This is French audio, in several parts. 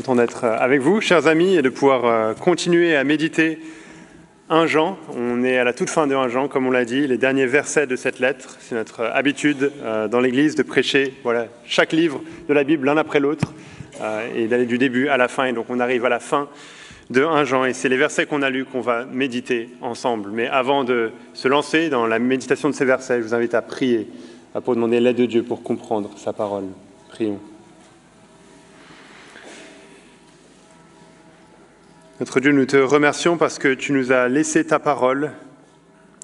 content d'être avec vous, chers amis, et de pouvoir continuer à méditer 1 Jean. On est à la toute fin de 1 Jean, comme on l'a dit, les derniers versets de cette lettre. C'est notre habitude dans l'Église de prêcher chaque livre de la Bible l'un après l'autre et d'aller du début à la fin. Et donc on arrive à la fin de 1 Jean et c'est les versets qu'on a lus qu'on va méditer ensemble. Mais avant de se lancer dans la méditation de ces versets, je vous invite à prier pour demander l'aide de Dieu pour comprendre sa parole. Prions. Notre Dieu, nous te remercions parce que tu nous as laissé ta parole.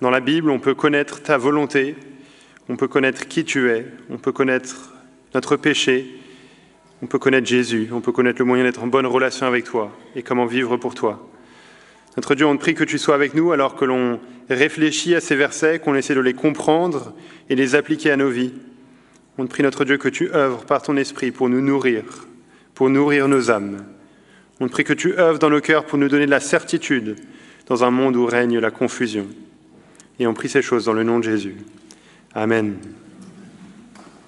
Dans la Bible, on peut connaître ta volonté, on peut connaître qui tu es, on peut connaître notre péché, on peut connaître Jésus, on peut connaître le moyen d'être en bonne relation avec toi et comment vivre pour toi. Notre Dieu, on te prie que tu sois avec nous alors que l'on réfléchit à ces versets, qu'on essaie de les comprendre et les appliquer à nos vies. On te prie, notre Dieu, que tu œuvres par ton esprit pour nous nourrir, pour nourrir nos âmes. On te prie que tu œuvres dans nos cœurs pour nous donner de la certitude dans un monde où règne la confusion. Et on prie ces choses dans le nom de Jésus. Amen.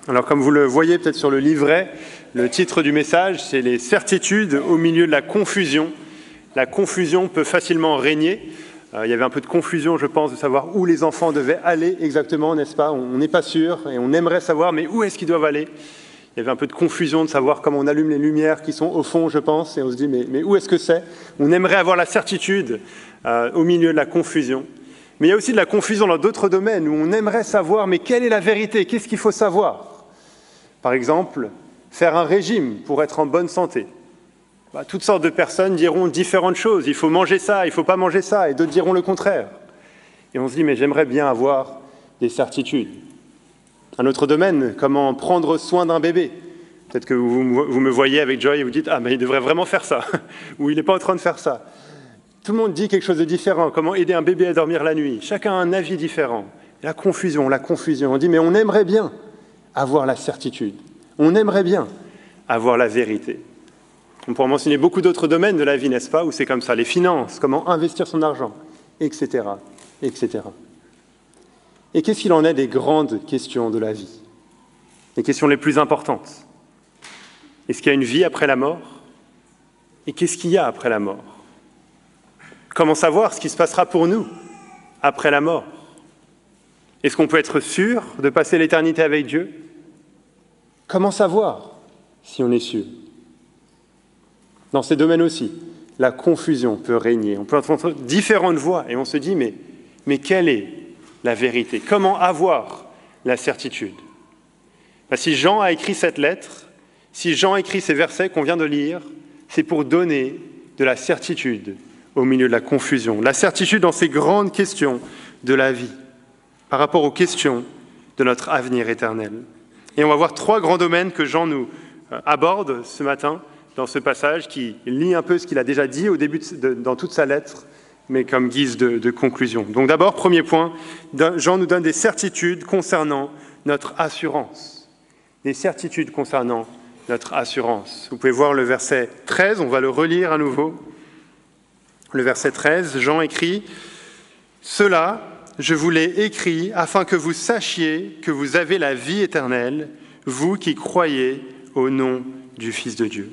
Alors comme vous le voyez peut-être sur le livret, le titre du message, c'est « Les certitudes au milieu de la confusion ». La confusion peut facilement régner. Il y avait un peu de confusion, je pense, de savoir où les enfants devaient aller exactement, n'est-ce pas? On n'est pas sûr et on aimerait savoir, mais où est-ce qu'ils doivent aller? Il y avait un peu de confusion de savoir comment on allume les lumières qui sont au fond, je pense, et on se dit, mais où est-ce que c'est? On aimerait avoir la certitude au milieu de la confusion. Mais il y a aussi de la confusion dans d'autres domaines où on aimerait savoir, mais quelle est la vérité? Qu'est-ce qu'il faut savoir? Par exemple, faire un régime pour être en bonne santé. Toutes sortes de personnes diront différentes choses. Il faut manger ça, il ne faut pas manger ça, et d'autres diront le contraire. Et on se dit, mais j'aimerais bien avoir des certitudes. Un autre domaine, comment prendre soin d'un bébé. Peut-être que vous me voyez avec Joy et vous dites « Ah, mais il devrait vraiment faire ça » ou « Il n'est pas en train de faire ça ». Tout le monde dit quelque chose de différent. Comment aider un bébé à dormir la nuit? Chacun a un avis différent. La confusion. On dit « Mais on aimerait bien avoir la certitude. On aimerait bien avoir la vérité. » On pourrait mentionner beaucoup d'autres domaines de la vie, n'est-ce pas, où c'est comme ça. Les finances, comment investir son argent, etc., etc. Et qu'est-ce qu'il en est des grandes questions de la vie? Les questions les plus importantes. Est-ce qu'il y a une vie après la mort? Et qu'est-ce qu'il y a après la mort? Comment savoir ce qui se passera pour nous après la mort? Est-ce qu'on peut être sûr de passer l'éternité avec Dieu? Comment savoir si on est sûr? Dans ces domaines aussi, la confusion peut régner. On peut entendre différentes voix et on se dit, mais quelle est la vérité? Comment avoir la certitude? Si Jean a écrit cette lettre, si Jean a écrit ces versets qu'on vient de lire, c'est pour donner de la certitude au milieu de la confusion. La certitude dans ces grandes questions de la vie, par rapport aux questions de notre avenir éternel. Et on va voir 3 grands domaines que Jean nous aborde ce matin dans ce passage qui lit un peu ce qu'il a déjà dit au début dans toute sa lettre, mais comme guise de conclusion. Donc d'abord, premier point, Jean nous donne des certitudes concernant notre assurance. Des certitudes concernant notre assurance. Vous pouvez voir le verset 13, on va le relire à nouveau. Le verset 13, Jean écrit « Cela, je vous l'ai écrit afin que vous sachiez que vous avez la vie éternelle, vous qui croyez au nom du Fils de Dieu. »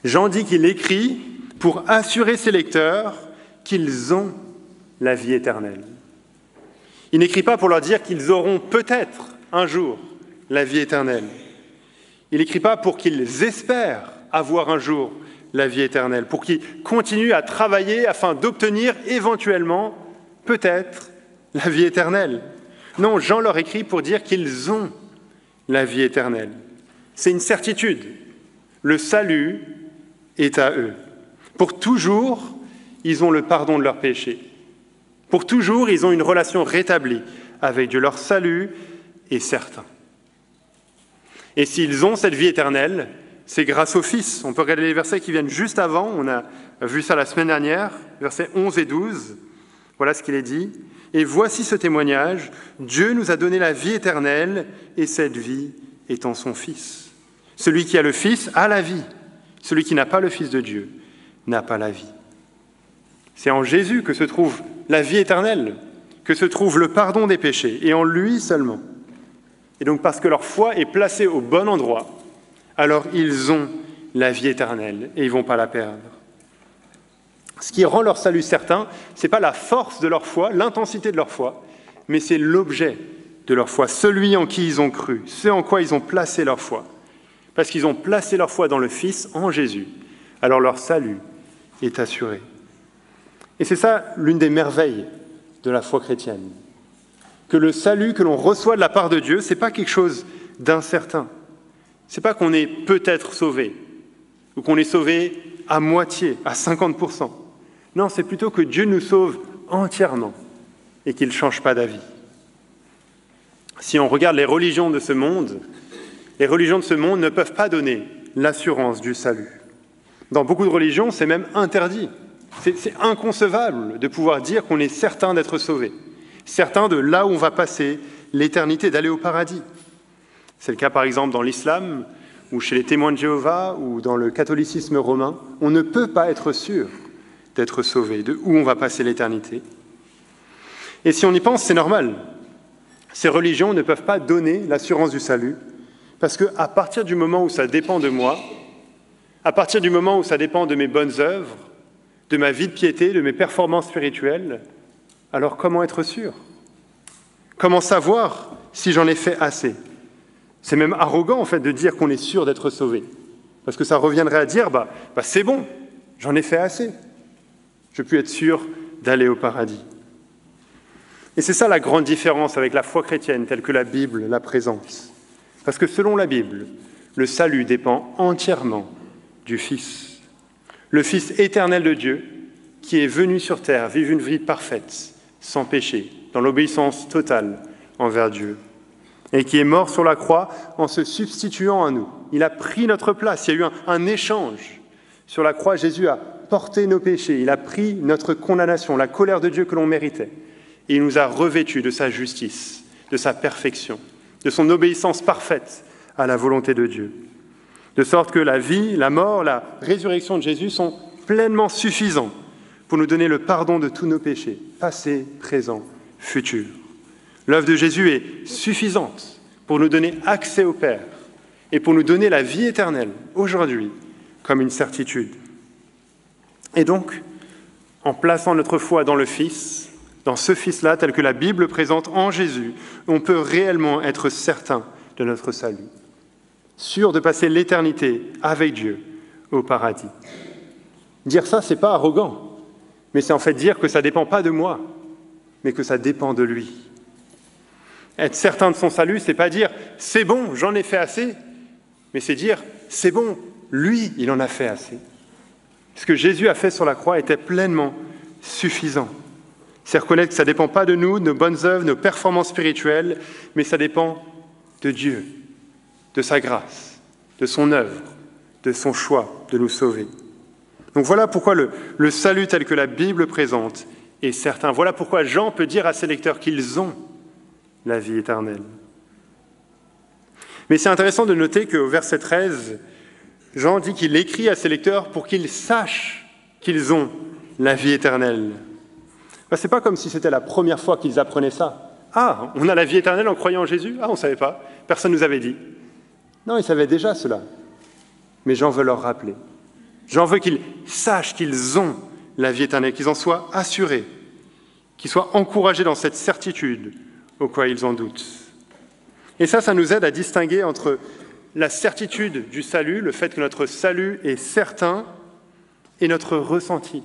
Jean dit qu'il écrit pour assurer ses lecteurs qu'ils ont la vie éternelle. Il n'écrit pas pour leur dire qu'ils auront peut-être un jour la vie éternelle. Il n'écrit pas pour qu'ils espèrent avoir un jour la vie éternelle, pour qu'ils continuent à travailler afin d'obtenir éventuellement, peut-être, la vie éternelle. Non, Jean leur écrit pour dire qu'ils ont la vie éternelle. C'est une certitude. Le salut est à eux. Pour toujours, ils ont le pardon de leurs péchés. Pour toujours, ils ont une relation rétablie avec Dieu. Leur salut est certain. Et s'ils ont cette vie éternelle, c'est grâce au Fils. On peut regarder les versets qui viennent juste avant. On a vu ça la semaine dernière, versets 11 et 12. Voilà ce qu'il est dit. « Et voici ce témoignage. Dieu nous a donné la vie éternelle, et cette vie est en son Fils. Celui qui a le Fils a la vie. Celui qui n'a pas le Fils de Dieu n'a pas la vie. » C'est en Jésus que se trouve la vie éternelle, que se trouve le pardon des péchés, et en lui seulement. Et donc parce que leur foi est placée au bon endroit, alors ils ont la vie éternelle et ils ne vont pas la perdre. Ce qui rend leur salut certain, ce n'est pas la force de leur foi, l'intensité de leur foi, mais c'est l'objet de leur foi, celui en qui ils ont cru, ce en quoi ils ont placé leur foi. Parce qu'ils ont placé leur foi dans le Fils, en Jésus, alors leur salut est assuré. Et c'est ça l'une des merveilles de la foi chrétienne. Que le salut que l'on reçoit de la part de Dieu, ce n'est pas quelque chose d'incertain. Ce n'est pas qu'on est peut-être sauvé, ou qu'on est sauvé à moitié, à 50%. Non, c'est plutôt que Dieu nous sauve entièrement et qu'il ne change pas d'avis. Si on regarde les religions de ce monde ne peuvent pas donner l'assurance du salut. Dans beaucoup de religions, c'est même interdit. C'est inconcevable de pouvoir dire qu'on est certain d'être sauvé, certain de là où on va passer l'éternité, d'aller au paradis. C'est le cas par exemple dans l'islam, ou chez les témoins de Jéhovah, ou dans le catholicisme romain. On ne peut pas être sûr d'être sauvé, de où on va passer l'éternité. Et si on y pense, c'est normal. Ces religions ne peuvent pas donner l'assurance du salut, parce qu'à partir du moment où ça dépend de moi, à partir du moment où ça dépend de mes bonnes œuvres, de ma vie de piété, de mes performances spirituelles, alors comment être sûr? Comment savoir si j'en ai fait assez? C'est même arrogant en fait de dire qu'on est sûr d'être sauvé, parce que ça reviendrait à dire c'est bon, j'en ai fait assez, je peux être sûr d'aller au paradis. Et c'est ça la grande différence avec la foi chrétienne telle que la Bible la présente. Parce que selon la Bible, le salut dépend entièrement du Fils. Le Fils éternel de Dieu qui est venu sur terre vivre une vie parfaite, sans péché, dans l'obéissance totale envers Dieu. Et qui est mort sur la croix en se substituant à nous. Il a pris notre place, il y a eu un échange. Sur la croix, Jésus a porté nos péchés, il a pris notre condamnation, la colère de Dieu que l'on méritait. Et il nous a revêtus de sa justice, de sa perfection, de son obéissance parfaite à la volonté de Dieu. De sorte que la vie, la mort, la résurrection de Jésus sont pleinement suffisants pour nous donner le pardon de tous nos péchés, passés, présents, futurs. L'œuvre de Jésus est suffisante pour nous donner accès au Père et pour nous donner la vie éternelle, aujourd'hui, comme une certitude. Et donc, en plaçant notre foi dans le Fils, dans ce Fils-là, tel que la Bible présente en Jésus, on peut réellement être certain de notre salut, sûr de passer l'éternité avec Dieu au paradis. Dire ça, c'est pas arrogant, mais c'est en fait dire que ça ne dépend pas de moi, mais que ça dépend de lui. Être certain de son salut, c'est pas dire « c'est bon, j'en ai fait assez », mais c'est dire « c'est bon, lui, il en a fait assez ». Ce que Jésus a fait sur la croix était pleinement suffisant. C'est reconnaître que ça ne dépend pas de nous, de nos bonnes œuvres, de nos performances spirituelles, mais ça dépend de Dieu, de sa grâce, de son œuvre, de son choix de nous sauver. Donc voilà pourquoi le salut tel que la Bible présente est certain. Voilà pourquoi Jean peut dire à ses lecteurs qu'ils ont la vie éternelle. Mais c'est intéressant de noter qu'au verset 13, Jean dit qu'il écrit à ses lecteurs pour qu'ils sachent qu'ils ont la vie éternelle. Ce n'est pas comme si c'était la première fois qu'ils apprenaient ça. Ah, on a la vie éternelle en croyant en Jésus? Ah, on ne savait pas. Personne ne nous avait dit. Non, ils savaient déjà cela. Mais Jean veut leur rappeler. Jean veut qu'ils sachent qu'ils ont la vie éternelle, qu'ils en soient assurés, qu'ils soient encouragés dans cette certitude au quoi ils en doutent. Et ça nous aide à distinguer entre la certitude du salut, le fait que notre salut est certain, et notre ressenti,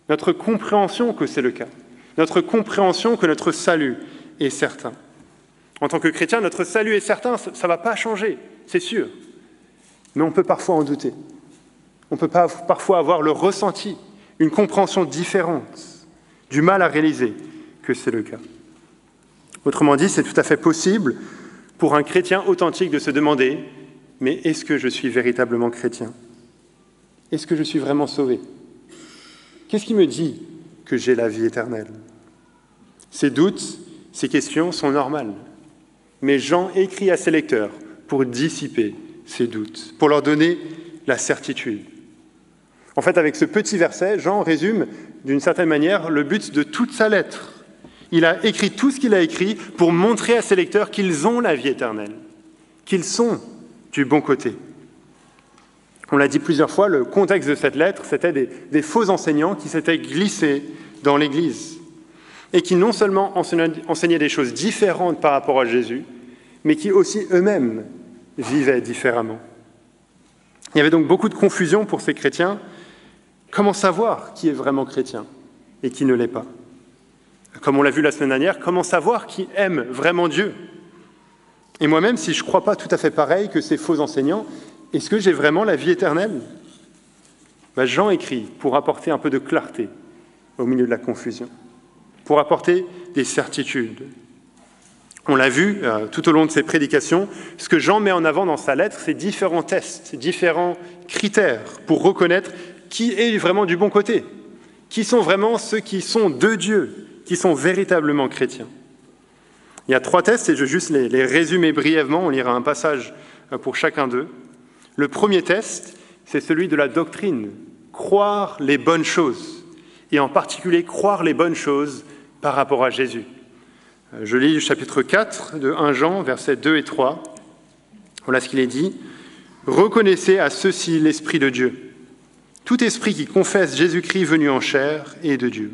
notre compréhension que c'est le cas, notre compréhension que notre salut est certain. En tant que chrétien, notre salut est certain, ça ne va pas changer, c'est sûr. Mais on peut parfois en douter. On peut parfois avoir le ressenti, une compréhension différente, du mal à réaliser que c'est le cas. Autrement dit, c'est tout à fait possible pour un chrétien authentique de se demander « Mais est-ce que je suis véritablement chrétien? Est-ce que je suis vraiment sauvé? Qu'est-ce qui me dit que j'ai la vie éternelle ?» Ces doutes, ces questions sont normales. Mais Jean écrit à ses lecteurs pour dissiper ces doutes, pour leur donner la certitude. En fait, avec ce petit verset, Jean résume d'une certaine manière le but de toute sa lettre. Il a écrit tout ce qu'il a écrit pour montrer à ses lecteurs qu'ils ont la vie éternelle, qu'ils sont du bon côté. On l'a dit plusieurs fois, le contexte de cette lettre, c'était des faux enseignants qui s'étaient glissés dans l'Église et qui non seulement enseignaient des choses différentes par rapport à Jésus, mais qui aussi eux-mêmes vivaient différemment. Il y avait donc beaucoup de confusion pour ces chrétiens. Comment savoir qui est vraiment chrétien et qui ne l'est pas? Comme on l'a vu la semaine dernière, comment savoir qui aime vraiment Dieu? Et moi-même, si je ne crois pas tout à fait pareil que ces faux enseignants, est-ce que j'ai vraiment la vie éternelle? Jean écrit pour apporter un peu de clarté au milieu de la confusion, pour apporter des certitudes. On l'a vu tout au long de ses prédications, ce que Jean met en avant dans sa lettre, c'est différents tests, différents critères pour reconnaître qui est vraiment du bon côté, qui sont vraiment ceux qui sont de Dieu, qui sont véritablement chrétiens. Il y a 3 tests et je vais juste les résumer brièvement, on lira un passage pour chacun d'eux. Le premier test, c'est celui de la doctrine, croire les bonnes choses, et en particulier croire les bonnes choses par rapport à Jésus. Je lis le chapitre 4 de 1 Jean, versets 2 et 3. Voilà ce qu'il est dit. « Reconnaissez à ceux-ci l'Esprit de Dieu. Tout esprit qui confesse Jésus-Christ venu en chair est de Dieu.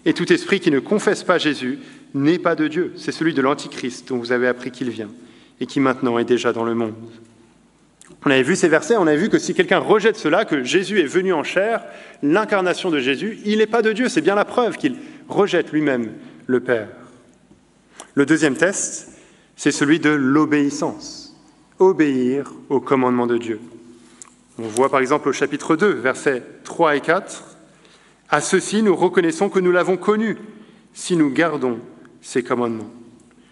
Et tout esprit qui ne confesse pas Jésus n'est pas de Dieu. C'est celui de l'Antichrist dont vous avez appris qu'il vient et qui maintenant est déjà dans le monde. » On avait vu ces versets, on avait vu que si quelqu'un rejette cela, que Jésus est venu en chair, l'incarnation de Jésus, il n'est pas de Dieu. C'est bien la preuve qu'il rejette lui-même le Père. Le deuxième test, c'est celui de l'obéissance. Obéir au commandement de Dieu. On voit par exemple au chapitre 2, versets 3 et 4, « À ceci, nous reconnaissons que nous l'avons connu, si nous gardons ses commandements.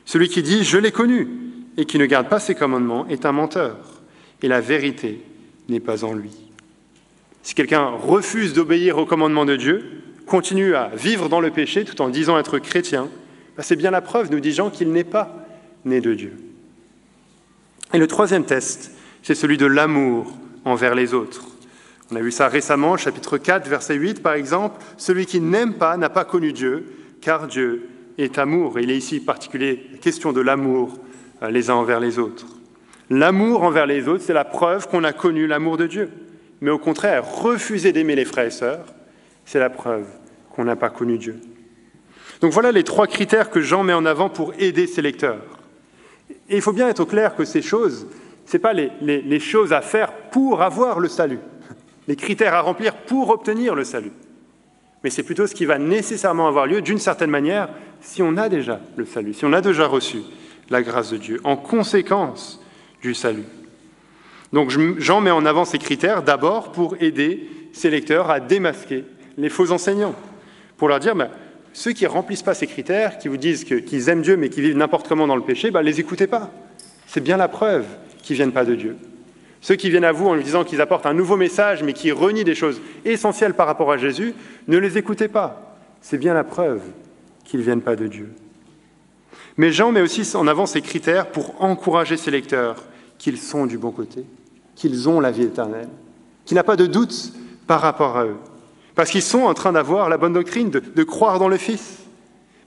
Celui qui dit « Je l'ai connu » et qui ne garde pas ses commandements est un menteur, et la vérité n'est pas en lui. » Si quelqu'un refuse d'obéir au commandement de Dieu, continue à vivre dans le péché tout en disant être chrétien, c'est bien la preuve, nous dit Jean, qu'il n'est pas né de Dieu. Et le troisième test, c'est celui de l'amour envers les autres. On a vu ça récemment, chapitre 4, verset 8, par exemple. « Celui qui n'aime pas n'a pas connu Dieu, car Dieu est amour. » Et il est ici particulier question de l'amour les uns envers les autres. L'amour envers les autres, c'est la preuve qu'on a connu l'amour de Dieu. Mais au contraire, refuser d'aimer les frères et sœurs, c'est la preuve qu'on n'a pas connu Dieu. Donc voilà les 3 critères que Jean met en avant pour aider ses lecteurs. Et il faut bien être au clair que ces choses, ce n'est pas les choses à faire pour avoir le salut, les critères à remplir pour obtenir le salut. Mais c'est plutôt ce qui va nécessairement avoir lieu d'une certaine manière si on a déjà le salut, si on a déjà reçu la grâce de Dieu, en conséquence du salut. Donc Jean met en avant ces critères d'abord pour aider ses lecteurs à démasquer les faux enseignants, pour leur dire ceux qui ne remplissent pas ces critères, qui vous disent qu'ils aiment Dieu mais qui vivent n'importe comment dans le péché, les écoutez pas. C'est bien la preuve qu'ils ne viennent pas de Dieu. Ceux qui viennent à vous en lui disant qu'ils apportent un nouveau message mais qui renient des choses essentielles par rapport à Jésus, ne les écoutez pas. C'est bien la preuve qu'ils ne viennent pas de Dieu. Mais Jean met aussi en avant ces critères pour encourager ses lecteurs qu'ils sont du bon côté, qu'ils ont la vie éternelle, qu'il n'y a pas de doute par rapport à eux. Parce qu'ils sont en train d'avoir la bonne doctrine, de croire dans le Fils.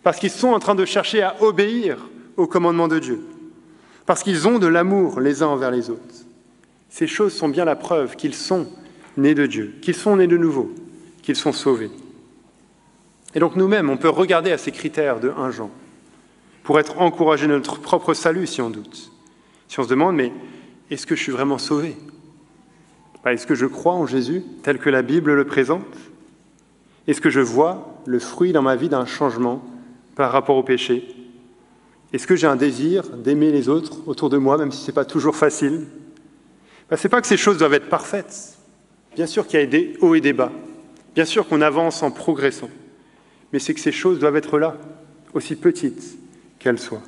Parce qu'ils sont en train de chercher à obéir au commandement de Dieu. Parce qu'ils ont de l'amour les uns envers les autres. Ces choses sont bien la preuve qu'ils sont nés de Dieu, qu'ils sont nés de nouveau, qu'ils sont sauvés. Et donc nous-mêmes, on peut regarder à ces critères de 1 Jean pour être encouragés de notre propre salut si on doute. Si on se demande, mais est-ce que je suis vraiment sauvé? Est-ce que je crois en Jésus tel que la Bible le présente? Est-ce que je vois le fruit dans ma vie d'un changement par rapport au péché? Est-ce que j'ai un désir d'aimer les autres autour de moi, même si ce n'est pas toujours facile? Ce n'est pas que ces choses doivent être parfaites. Bien sûr qu'il y a des hauts et des bas. Bien sûr qu'on avance en progressant. Mais c'est que ces choses doivent être là, aussi petites qu'elles soient.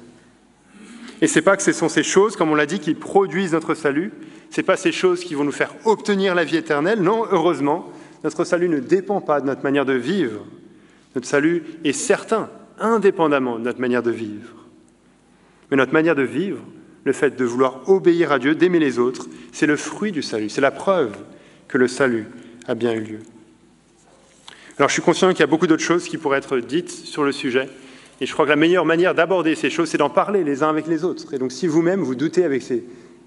Et ce n'est pas que ce sont ces choses, comme on l'a dit, qui produisent notre salut. Ce n'est pas ces choses qui vont nous faire obtenir la vie éternelle. Non, heureusement, notre salut ne dépend pas de notre manière de vivre. Notre salut est certain, indépendamment de notre manière de vivre. Mais notre manière de vivre, le fait de vouloir obéir à Dieu, d'aimer les autres, c'est le fruit du salut. C'est la preuve que le salut a bien eu lieu. Alors je suis conscient qu'il y a beaucoup d'autres choses qui pourraient être dites sur le sujet. Et je crois que la meilleure manière d'aborder ces choses, c'est d'en parler les uns avec les autres. Et donc si vous-même, vous doutez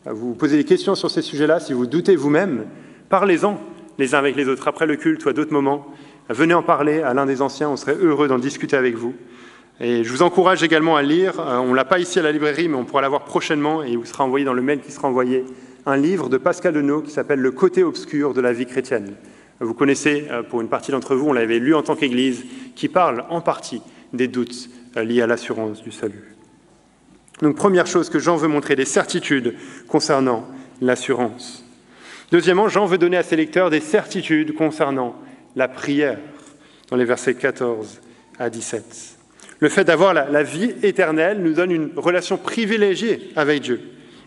vous posez des questions sur ces sujets-là, si vous doutez vous-même, Parlez-en les uns avec les autres, après le culte ou à d'autres moments. Venez en parler à l'un des anciens, on serait heureux d'en discuter avec vous. Et je vous encourage également à lire, on ne l'a pas ici à la librairie, mais on pourra l'avoir prochainement, et il vous sera envoyé dans le mail qui sera envoyé, un livre de Pascal Denot qui s'appelle « Le côté obscur de la vie chrétienne ». Vous connaissez, pour une partie d'entre vous, on l'avait lu en tant qu'Église, qui parle en partie des doutes liés à l'assurance du salut. Donc, première chose que Jean veut montrer, des certitudes concernant l'assurance. Deuxièmement, Jean veut donner à ses lecteurs des certitudes concernant la prière, dans les versets 14 à 17. Le fait d'avoir la vie éternelle nous donne une relation privilégiée avec Dieu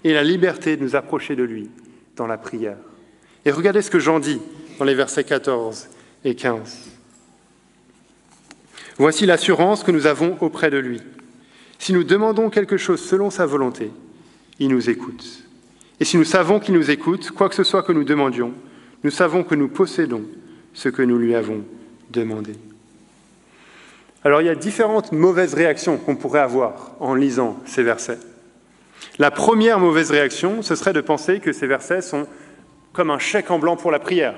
et la liberté de nous approcher de lui dans la prière. Et regardez ce que Jean dit dans les versets 14 et 15. « Voici l'assurance que nous avons auprès de lui. Si nous demandons quelque chose selon sa volonté, il nous écoute. Et si nous savons qu'il nous écoute, quoi que ce soit que nous demandions, nous savons que nous possédons ce que nous lui avons demandé. » Alors, il y a différentes mauvaises réactions qu'on pourrait avoir en lisant ces versets. La première mauvaise réaction, ce serait de penser que ces versets sont comme un chèque en blanc pour la prière.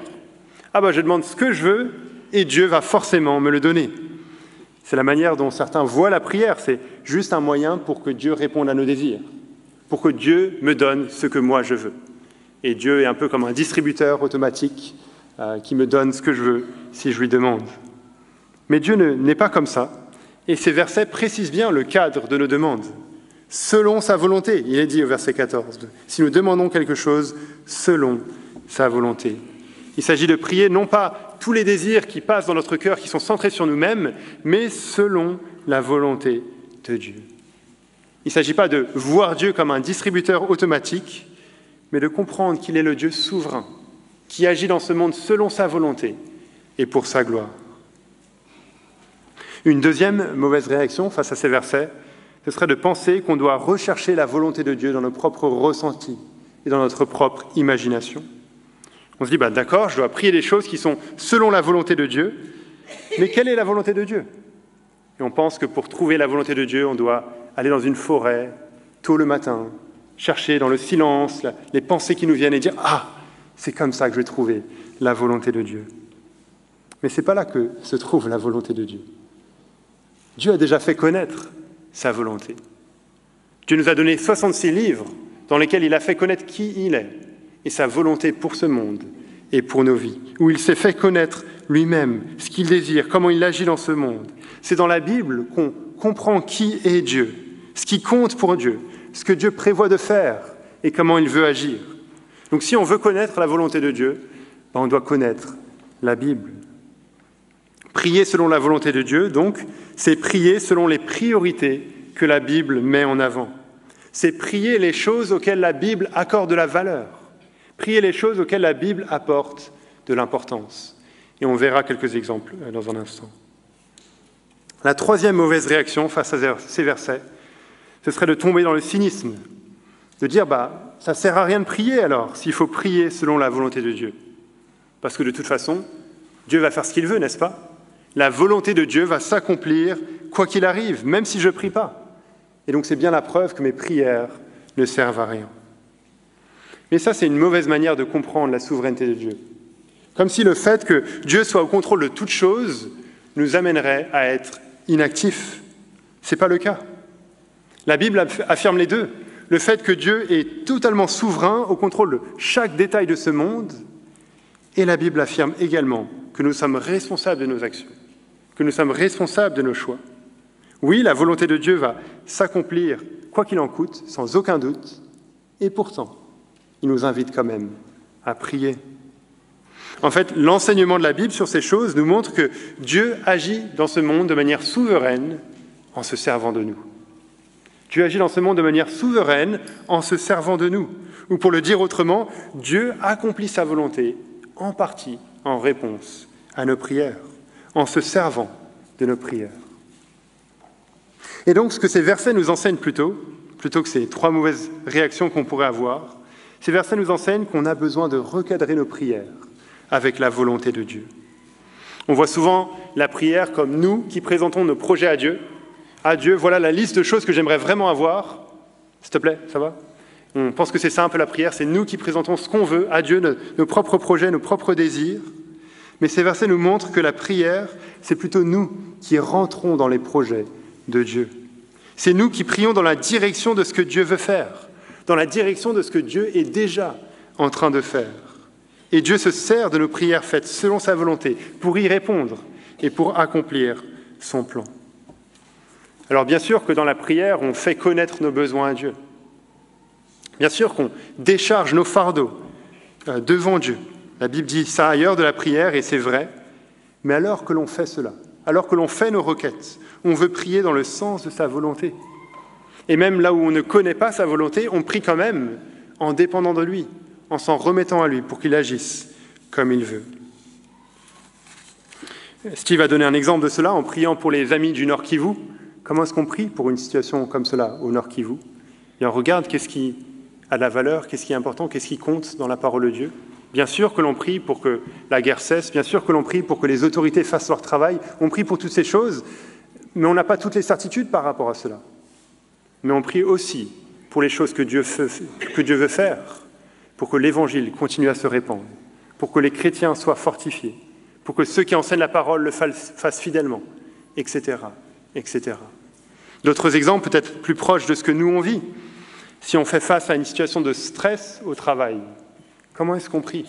Ah je demande ce que je veux et Dieu va forcément me le donner. C'est la manière dont certains voient la prière, c'est juste un moyen pour que Dieu réponde à nos désirs, pour que Dieu me donne ce que moi je veux. Et Dieu est un peu comme un distributeur automatique qui me donne ce que je veux si je lui demande. Mais Dieu n'est pas comme ça, et ces versets précisent bien le cadre de nos demandes. Selon sa volonté, il est dit au verset 14, si nous demandons quelque chose selon sa volonté. Il s'agit de prier non pas tous les désirs qui passent dans notre cœur, qui sont centrés sur nous-mêmes, mais selon la volonté de Dieu. Il ne s'agit pas de voir Dieu comme un distributeur automatique, mais de comprendre qu'il est le Dieu souverain, qui agit dans ce monde selon sa volonté et pour sa gloire. Une deuxième mauvaise réaction face à ces versets, ce serait de penser qu'on doit rechercher la volonté de Dieu dans nos propres ressentis et dans notre propre imagination. On se dit, d'accord, je dois prier des choses qui sont selon la volonté de Dieu, mais quelle est la volonté de Dieu? Et on pense que pour trouver la volonté de Dieu, on doit aller dans une forêt, tôt le matin, chercher dans le silence les pensées qui nous viennent et dire « Ah, c'est comme ça que je vais trouver la volonté de Dieu. » Mais ce n'est pas là que se trouve la volonté de Dieu. Dieu a déjà fait connaître sa volonté. Dieu nous a donné 66 livres dans lesquels il a fait connaître qui il est et sa volonté pour ce monde et pour nos vies, où il s'est fait connaître lui-même, ce qu'il désire, comment il agit dans ce monde. C'est dans la Bible qu'on comprend qui est Dieu, ce qui compte pour Dieu, ce que Dieu prévoit de faire et comment il veut agir. Donc si on veut connaître la volonté de Dieu, on doit connaître la Bible. Prier selon la volonté de Dieu, donc, c'est prier selon les priorités que la Bible met en avant. C'est prier les choses auxquelles la Bible accorde de la valeur. Prier les choses auxquelles la Bible apporte de l'importance. Et on verra quelques exemples dans un instant. La troisième mauvaise réaction face à ces versets, ce serait de tomber dans le cynisme, de dire ça ne sert à rien de prier alors, s'il faut prier selon la volonté de Dieu. Parce que de toute façon, Dieu va faire ce qu'il veut, n'est-ce pas? La volonté de Dieu va s'accomplir quoi qu'il arrive, même si je ne prie pas. Et donc c'est bien la preuve que mes prières ne servent à rien. Mais ça, c'est une mauvaise manière de comprendre la souveraineté de Dieu. Comme si le fait que Dieu soit au contrôle de toutes choses nous amènerait à être inactifs. Ce n'est pas le cas. La Bible affirme les deux. Le fait que Dieu est totalement souverain au contrôle de chaque détail de ce monde, et la Bible affirme également que nous sommes responsables de nos actions, que nous sommes responsables de nos choix. Oui, la volonté de Dieu va s'accomplir, quoi qu'il en coûte, sans aucun doute, et pourtant, il nous invite quand même à prier. En fait, l'enseignement de la Bible sur ces choses nous montre que Dieu agit dans ce monde de manière souveraine en se servant de nous. Dieu agit dans ce monde de manière souveraine en se servant de nous. Ou pour le dire autrement, Dieu accomplit sa volonté en partie en réponse à nos prières, en se servant de nos prières. Et donc, ce que ces versets nous enseignent plutôt que ces trois mauvaises réactions qu'on pourrait avoir, ces versets nous enseignent qu'on a besoin de recadrer nos prières avec la volonté de Dieu. On voit souvent la prière comme nous qui présentons nos projets à Dieu. Ah Dieu, voilà la liste de choses que j'aimerais vraiment avoir. S'il te plaît, ça va? On pense que c'est ça un peu la prière, c'est nous qui présentons ce qu'on veut à Dieu, nos propres projets, nos propres désirs. Mais ces versets nous montrent que la prière, c'est plutôt nous qui rentrons dans les projets de Dieu. C'est nous qui prions dans la direction de ce que Dieu veut faire, dans la direction de ce que Dieu est déjà en train de faire. Et Dieu se sert de nos prières faites selon sa volonté pour y répondre et pour accomplir son plan. Alors bien sûr que dans la prière, on fait connaître nos besoins à Dieu. Bien sûr qu'on décharge nos fardeaux devant Dieu. La Bible dit ça ailleurs de la prière, et c'est vrai. Mais alors que l'on fait cela, alors que l'on fait nos requêtes, on veut prier dans le sens de sa volonté. Et même là où on ne connaît pas sa volonté, on prie quand même en dépendant de lui, en s'en remettant à lui pour qu'il agisse comme il veut. Steve a donné un exemple de cela en priant pour les amis du Nord Kivu. Comment est-ce qu'on prie pour une situation comme cela au Nord Kivu ? Et on regarde qu'est-ce qui a de la valeur, qu'est-ce qui est important, qu'est-ce qui compte dans la parole de Dieu. Bien sûr que l'on prie pour que la guerre cesse, bien sûr que l'on prie pour que les autorités fassent leur travail, on prie pour toutes ces choses, mais on n'a pas toutes les certitudes par rapport à cela. Mais on prie aussi pour les choses que Dieu veut faire, pour que l'Évangile continue à se répandre, pour que les chrétiens soient fortifiés, pour que ceux qui enseignent la parole le fassent fidèlement, etc., etc. D'autres exemples, peut-être plus proches de ce que nous on vit. Si on fait face à une situation de stress au travail, comment est-ce qu'on prie ?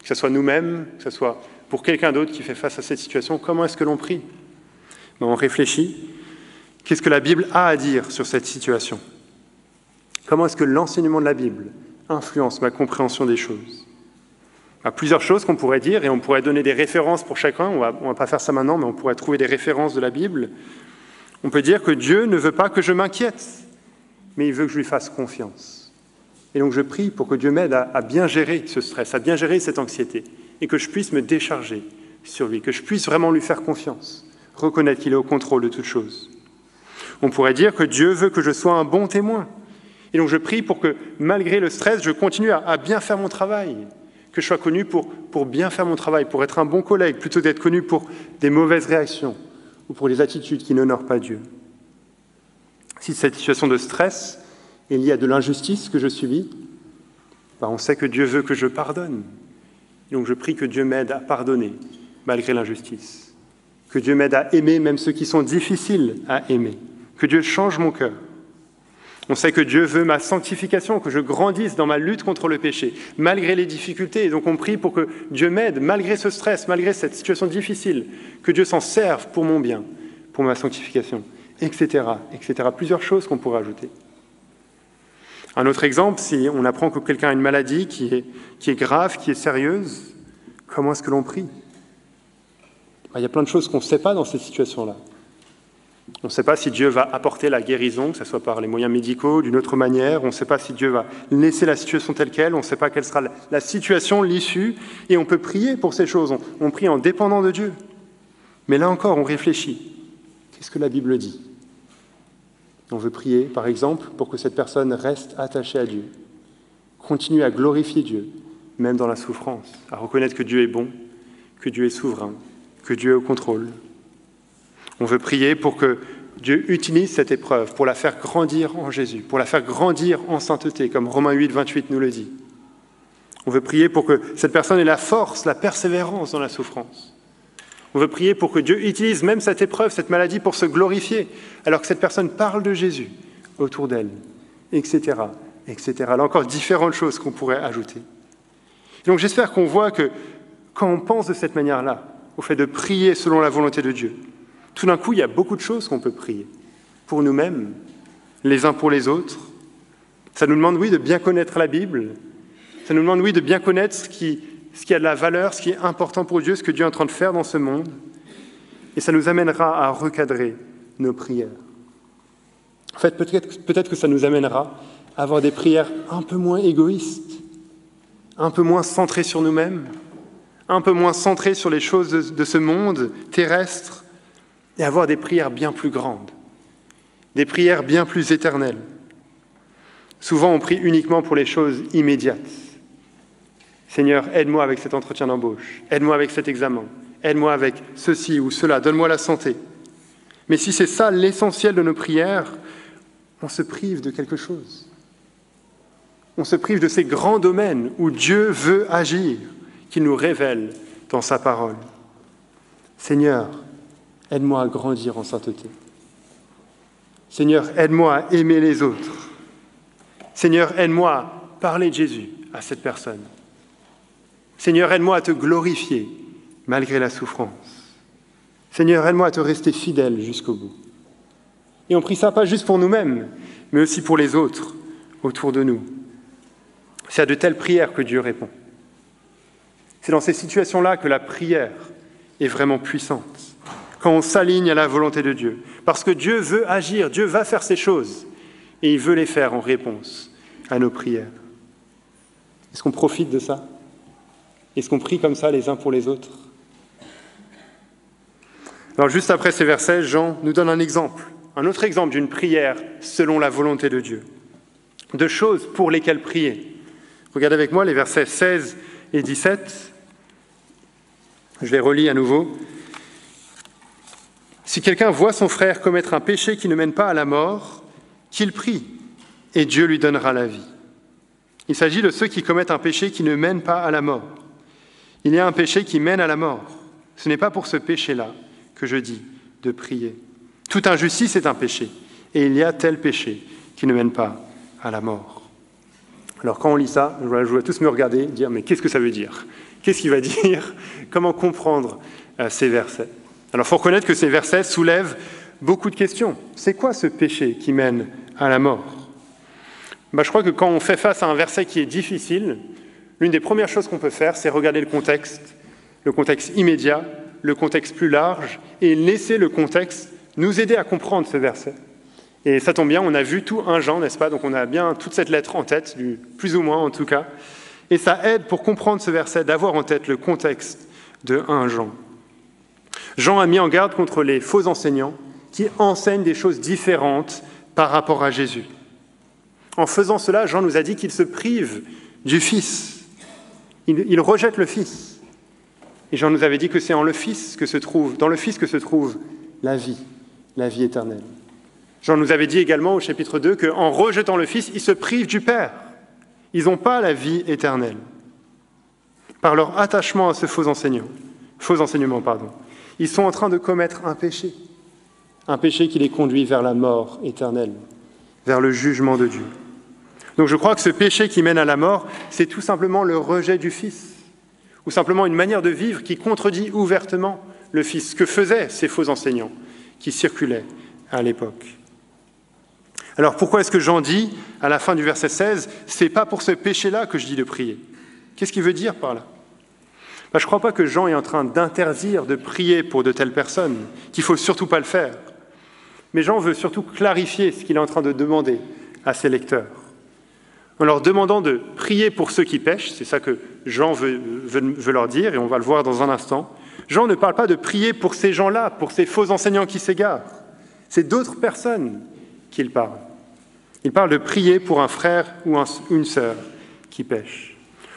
Que ce soit nous-mêmes, que ce soit pour quelqu'un d'autre qui fait face à cette situation, comment est-ce que l'on prie ? On réfléchit. Qu'est-ce que la Bible a à dire sur cette situation ? Comment est-ce que l'enseignement de la Bible influence ma compréhension des choses ? Il y a plusieurs choses qu'on pourrait dire, et on pourrait donner des références pour chacun. On va pas faire ça maintenant, mais on pourrait trouver des références de la Bible. On peut dire que Dieu ne veut pas que je m'inquiète, mais il veut que je lui fasse confiance. Et donc je prie pour que Dieu m'aide à bien gérer ce stress, à bien gérer cette anxiété, et que je puisse me décharger sur lui, que je puisse vraiment lui faire confiance, reconnaître qu'il est au contrôle de toutes choses. On pourrait dire que Dieu veut que je sois un bon témoin. Et donc je prie pour que, malgré le stress, je continue à bien faire mon travail, que je sois connu pour bien faire mon travail, pour être un bon collègue, plutôt d'être connu pour des mauvaises réactions ou pour des attitudes qui n'honorent pas Dieu. Si cette situation de stress est liée à de l'injustice que je subis, on sait que Dieu veut que je pardonne. Et donc je prie que Dieu m'aide à pardonner malgré l'injustice, que Dieu m'aide à aimer même ceux qui sont difficiles à aimer, que Dieu change mon cœur. On sait que Dieu veut ma sanctification, que je grandisse dans ma lutte contre le péché, malgré les difficultés. Et donc on prie pour que Dieu m'aide, malgré ce stress, malgré cette situation difficile, que Dieu s'en serve pour mon bien, pour ma sanctification, etc., etc. Plusieurs choses qu'on pourrait ajouter. Un autre exemple, si on apprend que quelqu'un a une maladie qui est grave, qui est sérieuse, comment est-ce que l'on prie ? Il y a plein de choses qu'on ne sait pas dans cette situation-là. On ne sait pas si Dieu va apporter la guérison, que ce soit par les moyens médicaux, d'une autre manière. On ne sait pas si Dieu va laisser la situation telle qu'elle. On ne sait pas quelle sera la situation, l'issue. Et on peut prier pour ces choses. On prie en dépendant de Dieu. Mais là encore, on réfléchit. Qu'est-ce que la Bible dit ? On veut prier, par exemple, pour que cette personne reste attachée à Dieu, continue à glorifier Dieu, même dans la souffrance, à reconnaître que Dieu est bon, que Dieu est souverain, que Dieu est au contrôle. On veut prier pour que Dieu utilise cette épreuve pour la faire grandir en Jésus, pour la faire grandir en sainteté, comme Romains 8, 28 nous le dit. On veut prier pour que cette personne ait la force, la persévérance dans la souffrance. On veut prier pour que Dieu utilise même cette épreuve, cette maladie, pour se glorifier, alors que cette personne parle de Jésus autour d'elle, etc., etc. Là encore, différentes choses qu'on pourrait ajouter. Donc j'espère qu'on voit que quand on pense de cette manière-là, au fait de prier selon la volonté de Dieu, tout d'un coup, il y a beaucoup de choses qu'on peut prier, pour nous-mêmes, les uns pour les autres. Ça nous demande, oui, de bien connaître la Bible. Ça nous demande, oui, de bien connaître ce qui a de la valeur, ce qui est important pour Dieu, ce que Dieu est en train de faire dans ce monde. Et ça nous amènera à recadrer nos prières. En fait, peut-être que ça nous amènera à avoir des prières un peu moins égoïstes, un peu moins centrées sur nous-mêmes, un peu moins centrées sur les choses de ce monde terrestre, et avoir des prières bien plus grandes, des prières bien plus éternelles. Souvent, on prie uniquement pour les choses immédiates. Seigneur, aide-moi avec cet entretien d'embauche, aide-moi avec cet examen, aide-moi avec ceci ou cela, donne-moi la santé. Mais si c'est ça l'essentiel de nos prières, on se prive de quelque chose. On se prive de ces grands domaines où Dieu veut agir, qu'il nous révèle dans sa parole. Seigneur, aide-moi à grandir en sainteté. Seigneur, aide-moi à aimer les autres. Seigneur, aide-moi à parler de Jésus à cette personne. Seigneur, aide-moi à te glorifier malgré la souffrance. Seigneur, aide-moi à te rester fidèle jusqu'au bout. Et on prie ça pas juste pour nous-mêmes, mais aussi pour les autres autour de nous. C'est à de telles prières que Dieu répond. C'est dans ces situations-là que la prière est vraiment puissante, quand on s'aligne à la volonté de Dieu. Parce que Dieu veut agir, Dieu va faire ces choses, et il veut les faire en réponse à nos prières. Est-ce qu'on profite de ça? Est-ce qu'on prie comme ça les uns pour les autres? Alors juste après ces versets, Jean nous donne un autre exemple d'une prière selon la volonté de Dieu, de choses pour lesquelles prier. Regardez avec moi les versets 16 et 17. Je les relis à nouveau. « Si quelqu'un voit son frère commettre un péché qui ne mène pas à la mort, qu'il prie, et Dieu lui donnera la vie. » Il s'agit de ceux qui commettent un péché qui ne mène pas à la mort. Il y a un péché qui mène à la mort. Ce n'est pas pour ce péché-là que je dis de prier. Toute injustice est un péché, et il y a tel péché qui ne mène pas à la mort. Alors quand on lit ça, je vais tous me regarder et dire « mais qu'est-ce que ça veut dire ? Qu'est-ce qu'il va dire ? Comment comprendre ces versets ?» Alors il faut reconnaître que ces versets soulèvent beaucoup de questions. C'est quoi ce péché qui mène à la mort ? Je crois que quand on fait face à un verset qui est difficile, l'une des premières choses qu'on peut faire, c'est regarder le contexte immédiat, le contexte plus large, et laisser le contexte nous aider à comprendre ce verset. Et ça tombe bien, on a vu tout 1 Jean, n'est-ce pas? Donc on a bien toute cette lettre en tête, plus ou moins en tout cas. Et ça aide pour comprendre ce verset, d'avoir en tête le contexte de 1 Jean. Jean a mis en garde contre les faux enseignants qui enseignent des choses différentes par rapport à Jésus. En faisant cela, Jean nous a dit qu'il se prive du Fils. Il rejette le Fils. Et Jean nous avait dit que c'est dans le Fils que se trouve la vie éternelle. Jean nous avait dit également au chapitre 2 qu'en rejetant le Fils, ils se privent du Père. Ils n'ont pas la vie éternelle. Par leur attachement à ce faux enseignement, ils sont en train de commettre un péché qui les conduit vers la mort éternelle, vers le jugement de Dieu. Donc je crois que ce péché qui mène à la mort, c'est tout simplement le rejet du Fils, ou simplement une manière de vivre qui contredit ouvertement le Fils, ce que faisaient ces faux enseignants qui circulaient à l'époque. Alors pourquoi est-ce que Jean dit, à la fin du verset 16, « c'est pas pour ce péché-là que je dis de prier ». Qu'est-ce qu'il veut dire par là? Je ne crois pas que Jean est en train d'interdire de prier pour de telles personnes, qu'il ne faut surtout pas le faire. Mais Jean veut surtout clarifier ce qu'il est en train de demander à ses lecteurs. En leur demandant de prier pour ceux qui pêchent, c'est ça que Jean veut leur dire, et on va le voir dans un instant. Jean ne parle pas de prier pour ces gens-là, pour ces faux enseignants qui s'égarent. C'est d'autres personnes qu'il parle. Il parle de prier pour un frère ou une sœur qui pêche.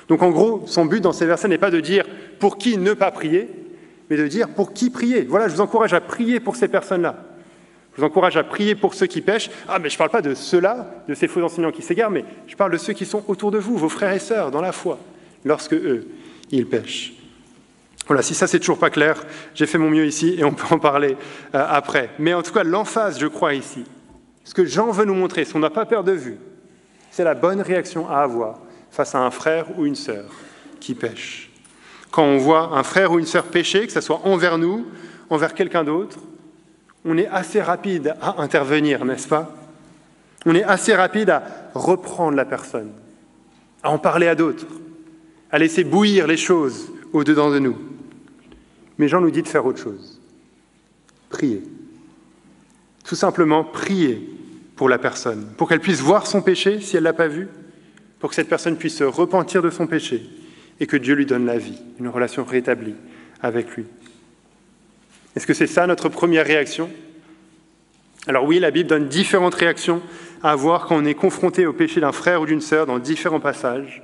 Donc en gros, son but dans ces versets n'est pas de dire pour qui ne pas prier, mais de dire pour qui prier. Voilà, je vous encourage à prier pour ces personnes-là. Je vous encourage à prier pour ceux qui pêchent. Ah, mais je ne parle pas de ceux-là, de ces faux enseignants qui s'égarent, mais je parle de ceux qui sont autour de vous, vos frères et sœurs, dans la foi, lorsque eux, ils pêchent. Voilà, si ça c'est toujours pas clair, j'ai fait mon mieux ici et on peut en parler après. Mais en tout cas, l'emphase, je crois, ici, ce que Jean veut nous montrer, ce qu'on n'a pas perdu de vue, c'est la bonne réaction à avoir face à un frère ou une sœur qui pêche. Quand on voit un frère ou une sœur pécher, que ce soit envers nous, envers quelqu'un d'autre, on est assez rapide à intervenir, n'est-ce pas? On est assez rapide à reprendre la personne, à en parler à d'autres, à laisser bouillir les choses au-dedans de nous. Mais Jean nous dit de faire autre chose. Prier. Tout simplement prier pour la personne, pour qu'elle puisse voir son péché si elle ne l'a pas vu, pour que cette personne puisse se repentir de son péché et que Dieu lui donne la vie, une relation rétablie avec lui. Est-ce que c'est ça notre première réaction? Alors oui, la Bible donne différentes réactions à avoir quand on est confronté au péché d'un frère ou d'une sœur dans différents passages.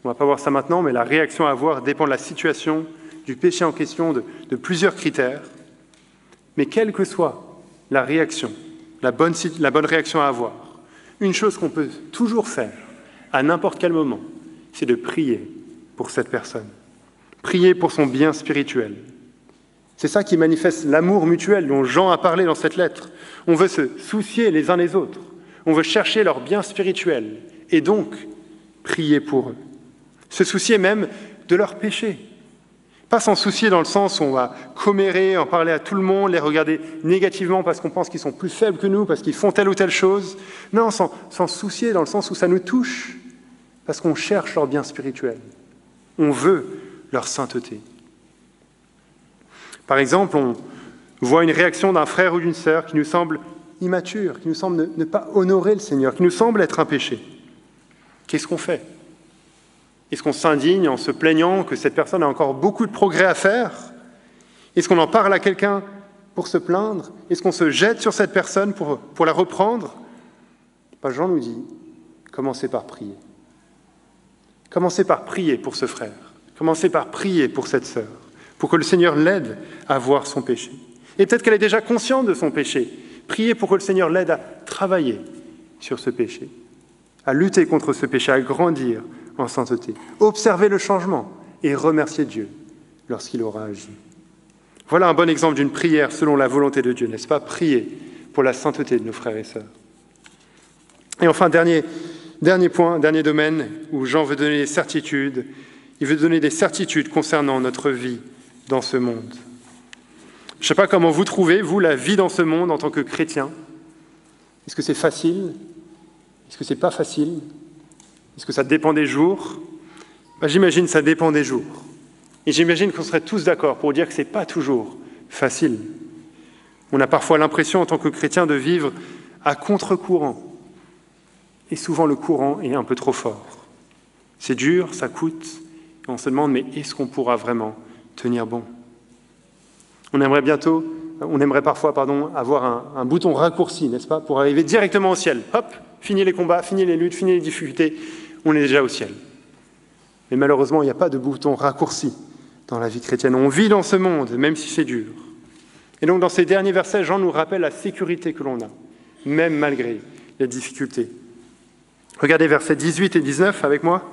On ne va pas voir ça maintenant, mais la réaction à avoir dépend de la situation, du péché en question, de plusieurs critères. Mais quelle que soit la réaction, la bonne réaction à avoir, une chose qu'on peut toujours faire à n'importe quel moment, c'est de prier pour cette personne. Prier pour son bien spirituel. C'est ça qui manifeste l'amour mutuel dont Jean a parlé dans cette lettre. On veut se soucier les uns les autres. On veut chercher leur bien spirituel et donc prier pour eux. Se soucier même de leurs péchés. Pas s'en soucier dans le sens où on va commérer, en parler à tout le monde, les regarder négativement parce qu'on pense qu'ils sont plus faibles que nous, parce qu'ils font telle ou telle chose. Non, s'en soucier dans le sens où ça nous touche, parce qu'on cherche leur bien spirituel. On veut leur sainteté. Par exemple, on voit une réaction d'un frère ou d'une sœur qui nous semble immature, qui nous semble ne pas honorer le Seigneur, qui nous semble être un péché. Qu'est-ce qu'on fait ? Est-ce qu'on s'indigne en se plaignant que cette personne a encore beaucoup de progrès à faire ? Est-ce qu'on en parle à quelqu'un pour se plaindre ? Est-ce qu'on se jette sur cette personne pour la reprendre ? Jean nous dit, commencez par prier. Commencez par prier pour ce frère. Commencez par prier pour cette sœur, pour que le Seigneur l'aide à voir son péché. Et peut-être qu'elle est déjà consciente de son péché. Priez pour que le Seigneur l'aide à travailler sur ce péché, à lutter contre ce péché, à grandir en sainteté. Observez le changement et remerciez Dieu lorsqu'il aura agi. Voilà un bon exemple d'une prière selon la volonté de Dieu, n'est-ce pas ? Prier pour la sainteté de nos frères et sœurs. Et enfin, dernier point, dernier domaine où Jean veut donner des certitudes. Il veut donner des certitudes concernant notre vie dans ce monde. Je ne sais pas comment vous trouvez, vous, la vie dans ce monde en tant que chrétien. Est-ce que c'est facile ? Est-ce que c'est pas facile ? Est-ce que ça dépend des jours ? J'imagine que ça dépend des jours. Et j'imagine qu'on serait tous d'accord pour dire que ce n'est pas toujours facile. On a parfois l'impression en tant que chrétien de vivre à contre-courant. Et souvent le courant est un peu trop fort. C'est dur, ça coûte. Et on se demande, mais est-ce qu'on pourra vraiment tenir bon ? On aimerait parfois avoir un bouton raccourci, n'est-ce pas, pour arriver directement au ciel. Hop, fini les combats, fini les luttes, fini les difficultés, on est déjà au ciel. Mais malheureusement, il n'y a pas de bouton raccourci dans la vie chrétienne. On vit dans ce monde, même si c'est dur. Et donc, dans ces derniers versets, Jean nous rappelle la sécurité que l'on a, même malgré les difficultés. Regardez versets 18 et 19 avec moi.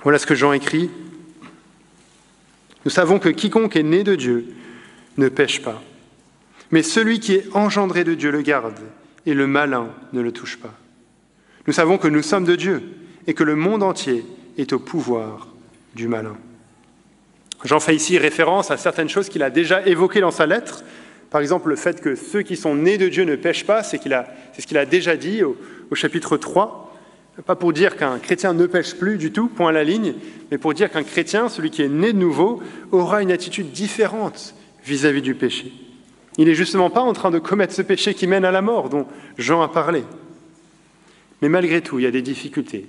Voilà ce que Jean écrit. Nous savons que quiconque est né de Dieu ne pêche pas. Mais celui qui est engendré de Dieu le garde, et le malin ne le touche pas. Nous savons que nous sommes de Dieu, et que le monde entier est au pouvoir du malin. Jean fait ici référence à certaines choses qu'il a déjà évoquées dans sa lettre. Par exemple, le fait que ceux qui sont nés de Dieu ne pêchent pas, c'est ce qu'il a déjà dit au chapitre 3. Pas pour dire qu'un chrétien ne pêche plus du tout, point à la ligne, mais pour dire qu'un chrétien, celui qui est né de nouveau, aura une attitude différente vis-à-vis du péché. Il n'est justement pas en train de commettre ce péché qui mène à la mort, dont Jean a parlé. Mais malgré tout, il y a des difficultés.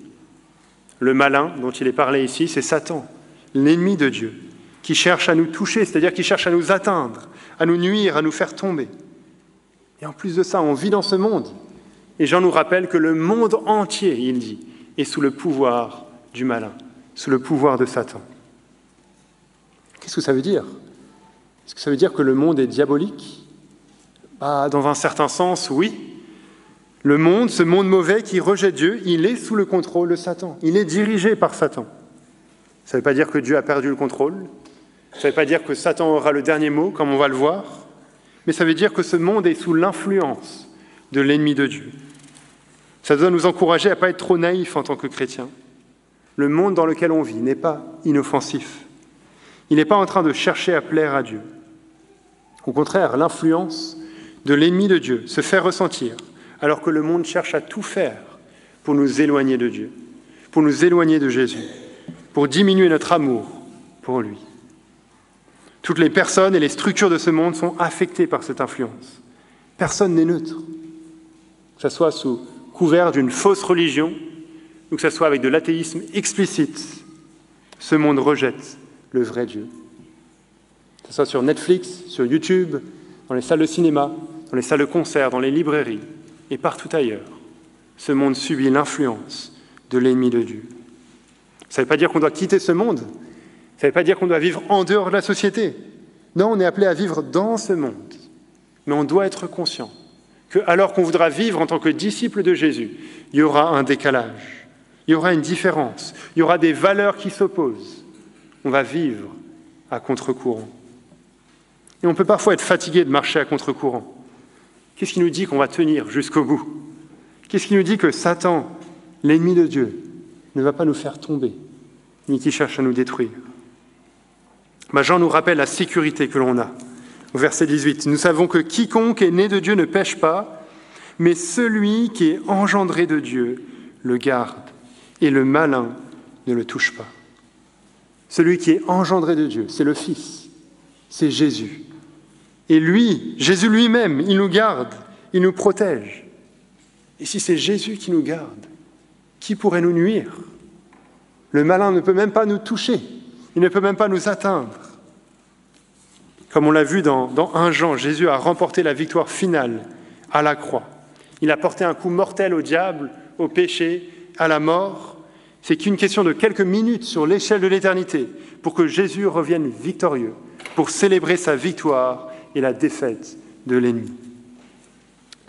Le malin dont il est parlé ici, c'est Satan, l'ennemi de Dieu, qui cherche à nous toucher, c'est-à-dire qui cherche à nous atteindre, à nous nuire, à nous faire tomber. Et en plus de ça, on vit dans ce monde. Et Jean nous rappelle que le monde entier, il dit, est sous le pouvoir du malin, sous le pouvoir de Satan. Qu'est-ce que ça veut dire ? Est-ce que ça veut dire que le monde est diabolique ? Dans un certain sens, oui. Le monde, ce monde mauvais qui rejette Dieu, il est sous le contrôle de Satan. Il est dirigé par Satan. Ça ne veut pas dire que Dieu a perdu le contrôle. Ça ne veut pas dire que Satan aura le dernier mot, comme on va le voir. Mais ça veut dire que ce monde est sous l'influence de l'ennemi de Dieu. Ça doit nous encourager à ne pas être trop naïfs en tant que chrétiens. Le monde dans lequel on vit n'est pas inoffensif. Il n'est pas en train de chercher à plaire à Dieu. Au contraire, l'influence de l'ennemi de Dieu se fait ressentir, alors que le monde cherche à tout faire pour nous éloigner de Dieu, pour nous éloigner de Jésus, pour diminuer notre amour pour lui. Toutes les personnes et les structures de ce monde sont affectées par cette influence. Personne n'est neutre. Que ce soit sous couvert d'une fausse religion ou que ce soit avec de l'athéisme explicite, ce monde rejette le vrai Dieu. Que ce soit sur Netflix, sur YouTube, dans les salles de cinéma, dans les salles de concert, dans les librairies et partout ailleurs, ce monde subit l'influence de l'ennemi de Dieu. Ça ne veut pas dire qu'on doit quitter ce monde. Ça ne veut pas dire qu'on doit vivre en dehors de la société. Non, on est appelé à vivre dans ce monde. Mais on doit être conscient que, alors qu'on voudra vivre en tant que disciple de Jésus, il y aura un décalage. Il y aura une différence. Il y aura des valeurs qui s'opposent. On va vivre à contre-courant. Et on peut parfois être fatigué de marcher à contre-courant. Qu'est-ce qui nous dit qu'on va tenir jusqu'au bout? Qu'est-ce qui nous dit que Satan, l'ennemi de Dieu, ne va pas nous faire tomber, ni qui cherche à nous détruire? Jean nous rappelle la sécurité que l'on a. Au verset 18, « Nous savons que quiconque est né de Dieu ne pêche pas, mais celui qui est engendré de Dieu le garde, et le malin ne le touche pas. » Celui qui est engendré de Dieu, c'est le Fils, c'est Jésus. Et lui, Jésus lui-même, il nous garde, il nous protège. Et si c'est Jésus qui nous garde, qui pourrait nous nuire? Le malin ne peut même pas nous toucher, il ne peut même pas nous atteindre. Comme on l'a vu dans 1 Jean, Jésus a remporté la victoire finale à la croix. Il a porté un coup mortel au diable, au péché, à la mort. C'est qu'une question de quelques minutes sur l'échelle de l'éternité pour que Jésus revienne victorieux, pour célébrer sa victoire et la défaite de l'ennemi.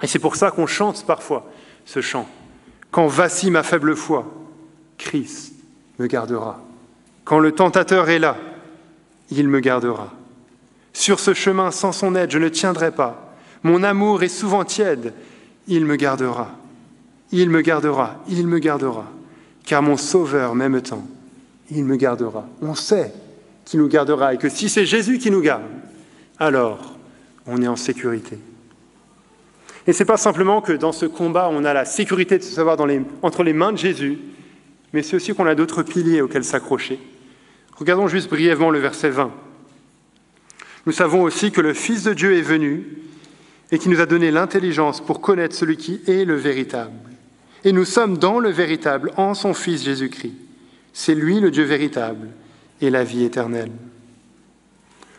Et c'est pour ça qu'on chante parfois ce chant. « Quand vacille ma faible foi, Christ me gardera. Quand le tentateur est là, il me gardera. Sur ce chemin sans son aide, je ne tiendrai pas. Mon amour est souvent tiède, il me gardera. Il me gardera, il me gardera. Car mon Sauveur m'aime tant, il me gardera. » On sait qu'il nous gardera et que si c'est Jésus qui nous garde, alors on est en sécurité. Et ce n'est pas simplement que dans ce combat, on a la sécurité de se savoir entre les mains de Jésus, mais c'est aussi qu'on a d'autres piliers auxquels s'accrocher. Regardons juste brièvement le verset 20. Nous savons aussi que le Fils de Dieu est venu et qui nous a donné l'intelligence pour connaître celui qui est le véritable. Et nous sommes dans le véritable, en son Fils Jésus-Christ. C'est lui le Dieu véritable et la vie éternelle.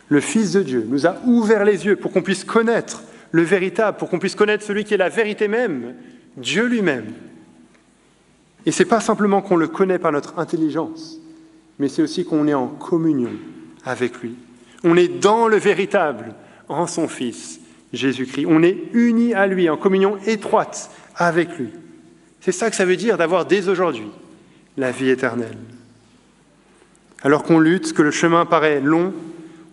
Le Fils de Dieu nous a ouvert les yeux pour qu'on puisse connaître le véritable, pour qu'on puisse connaître celui qui est la vérité même, Dieu lui-même. Et ce n'est pas simplement qu'on le connaît par notre intelligence, mais c'est aussi qu'on est en communion avec lui. On est dans le véritable, en son Fils, Jésus-Christ. On est unis à lui, en communion étroite avec lui. C'est ça que ça veut dire d'avoir dès aujourd'hui la vie éternelle. Alors qu'on lutte, que le chemin paraît long,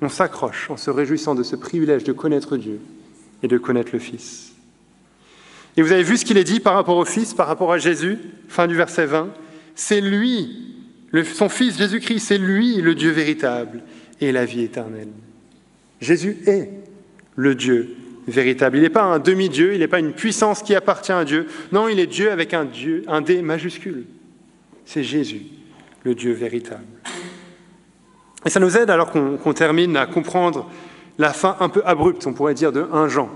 on s'accroche en se réjouissant de ce privilège de connaître Dieu et de connaître le Fils. Et vous avez vu ce qu'il est dit par rapport au Fils, par rapport à Jésus, fin du verset 20. C'est lui, son Fils Jésus-Christ, c'est lui le Dieu véritable et la vie éternelle. Jésus est le Dieu véritable. Il n'est pas un demi-dieu, il n'est pas une puissance qui appartient à Dieu. Non, il est Dieu avec un D majuscule. C'est Jésus, le Dieu véritable. Et ça nous aide alors qu'on termine à comprendre la fin un peu abrupte, on pourrait dire, de 1 Jean.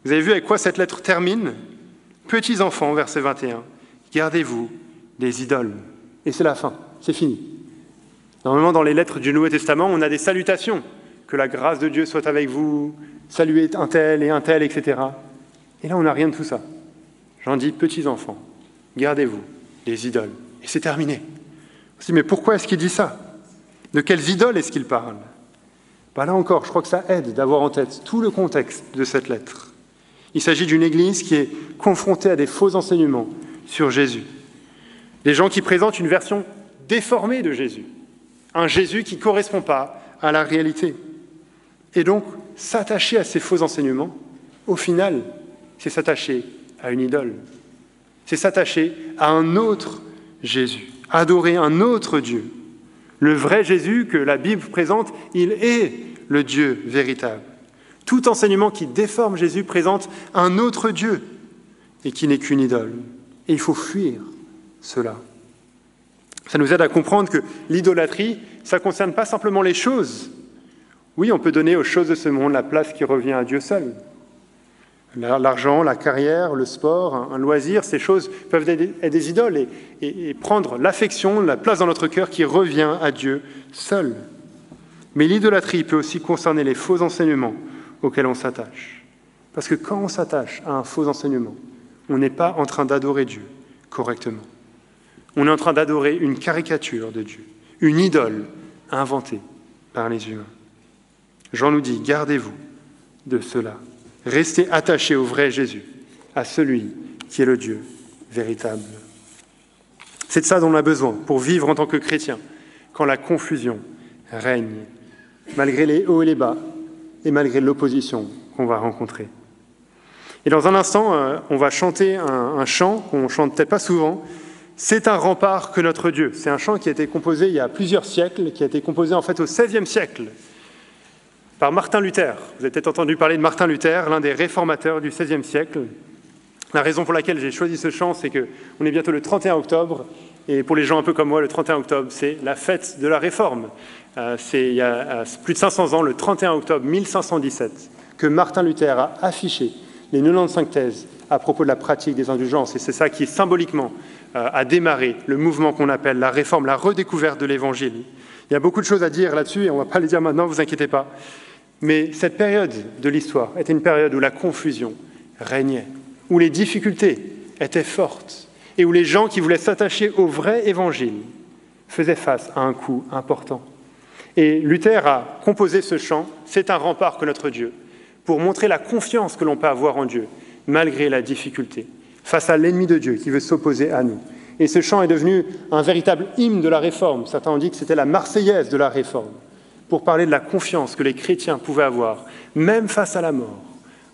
Vous avez vu avec quoi cette lettre termine? Petits enfants, verset 21, gardez-vous des idoles. Et c'est la fin, c'est fini. Normalement, dans les lettres du Nouveau Testament, on a des salutations. Que la grâce de Dieu soit avec vous, saluez un tel, etc. Et là, on n'a rien de tout ça. Jean dit, petits enfants, gardez-vous des idoles. Et c'est terminé. On se dit, mais pourquoi est-ce qu'il dit ça? De quelles idoles est-ce qu'il parle? Là encore, je crois que ça aide d'avoir en tête tout le contexte de cette lettre. Il s'agit d'une église qui est confrontée à des faux enseignements sur Jésus. Des gens qui présentent une version déformée de Jésus. Un Jésus qui ne correspond pas à la réalité. Et donc, s'attacher à ces faux enseignements, au final, c'est s'attacher à une idole. C'est s'attacher à un autre Jésus, adorer un autre Dieu. Le vrai Jésus que la Bible présente, il est le Dieu véritable. Tout enseignement qui déforme Jésus présente un autre Dieu et qui n'est qu'une idole. Et il faut fuir cela. Ça nous aide à comprendre que l'idolâtrie, ça ne concerne pas simplement les choses. Oui, on peut donner aux choses de ce monde la place qui revient à Dieu seul. L'argent, la carrière, le sport, un loisir, ces choses peuvent être des idoles et prendre l'affection, la place dans notre cœur qui revient à Dieu seul. Mais l'idolâtrie peut aussi concerner les faux enseignements auxquels on s'attache. Parce que quand on s'attache à un faux enseignement, on n'est pas en train d'adorer Dieu correctement. On est en train d'adorer une caricature de Dieu, une idole inventée par les humains. Jean nous dit, gardez-vous de cela. Restez attachés au vrai Jésus, à celui qui est le Dieu véritable. C'est de ça dont on a besoin pour vivre en tant que chrétien, quand la confusion règne, malgré les hauts et les bas, et malgré l'opposition qu'on va rencontrer. Et dans un instant, on va chanter un chant qu'on ne chante peut-être pas souvent. C'est un rempart que notre Dieu. C'est un chant qui a été composé il y a plusieurs siècles, qui a été composé en fait au XVIe siècle par Martin Luther. Vous avez peut-être entendu parler de Martin Luther, l'un des réformateurs du XVIe siècle. La raison pour laquelle j'ai choisi ce chant, c'est qu'on est bientôt le 31 octobre, et pour les gens un peu comme moi, le 31 octobre, c'est la fête de la Réforme. C'est il y a plus de 500 ans, le 31 octobre 1517, que Martin Luther a affiché les 95 thèses à propos de la pratique des indulgences. Et c'est ça qui, symboliquement, a démarré le mouvement qu'on appelle la Réforme, la redécouverte de l'Évangile. Il y a beaucoup de choses à dire là-dessus, et on ne va pas les dire maintenant, vous inquiétez pas. Mais cette période de l'histoire était une période où la confusion régnait, où les difficultés étaient fortes, et où les gens qui voulaient s'attacher au vrai Évangile faisaient face à un coup important. Et Luther a composé ce chant, « C'est un rempart que notre Dieu », pour montrer la confiance que l'on peut avoir en Dieu, malgré la difficulté, face à l'ennemi de Dieu qui veut s'opposer à nous. Et ce chant est devenu un véritable hymne de la Réforme. Certains ont dit que c'était la Marseillaise de la Réforme, pour parler de la confiance que les chrétiens pouvaient avoir, même face à la mort,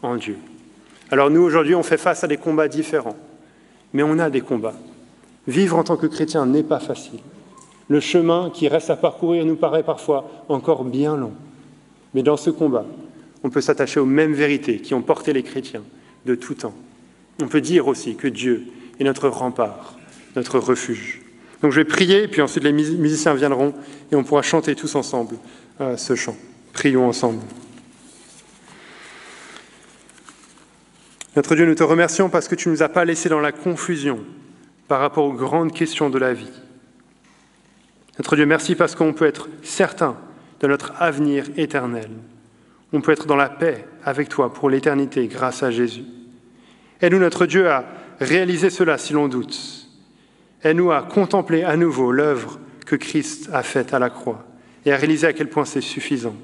en Dieu. Alors nous, aujourd'hui, on fait face à des combats différents, mais on a des combats. Vivre en tant que chrétien n'est pas facile. Le chemin qui reste à parcourir nous paraît parfois encore bien long. Mais dans ce combat, on peut s'attacher aux mêmes vérités qui ont porté les chrétiens de tout temps. On peut dire aussi que Dieu est notre rempart, notre refuge. Donc je vais prier, et puis ensuite les musiciens viendront et on pourra chanter tous ensemble ce chant. Prions ensemble. Notre Dieu, nous te remercions parce que tu ne nous as pas laissés dans la confusion par rapport aux grandes questions de la vie. Notre Dieu, merci parce qu'on peut être certain de notre avenir éternel. On peut être dans la paix avec toi pour l'éternité grâce à Jésus. Aide-nous, notre Dieu, à réaliser cela si l'on doute. Aide-nous à contempler à nouveau l'œuvre que Christ a faite à la croix et à réaliser à quel point c'est suffisant.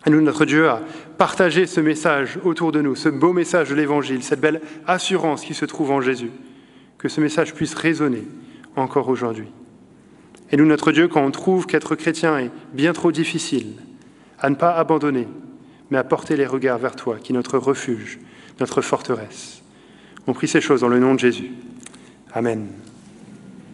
Aide-nous, notre Dieu, à partager ce message autour de nous, ce beau message de l'Évangile, cette belle assurance qui se trouve en Jésus, que ce message puisse résonner encore aujourd'hui. Aide-nous, notre Dieu, quand on trouve qu'être chrétien est bien trop difficile, à ne pas abandonner, mais à porter les regards vers toi, qui est notre refuge, notre forteresse. On prie ces choses dans le nom de Jésus. Amen.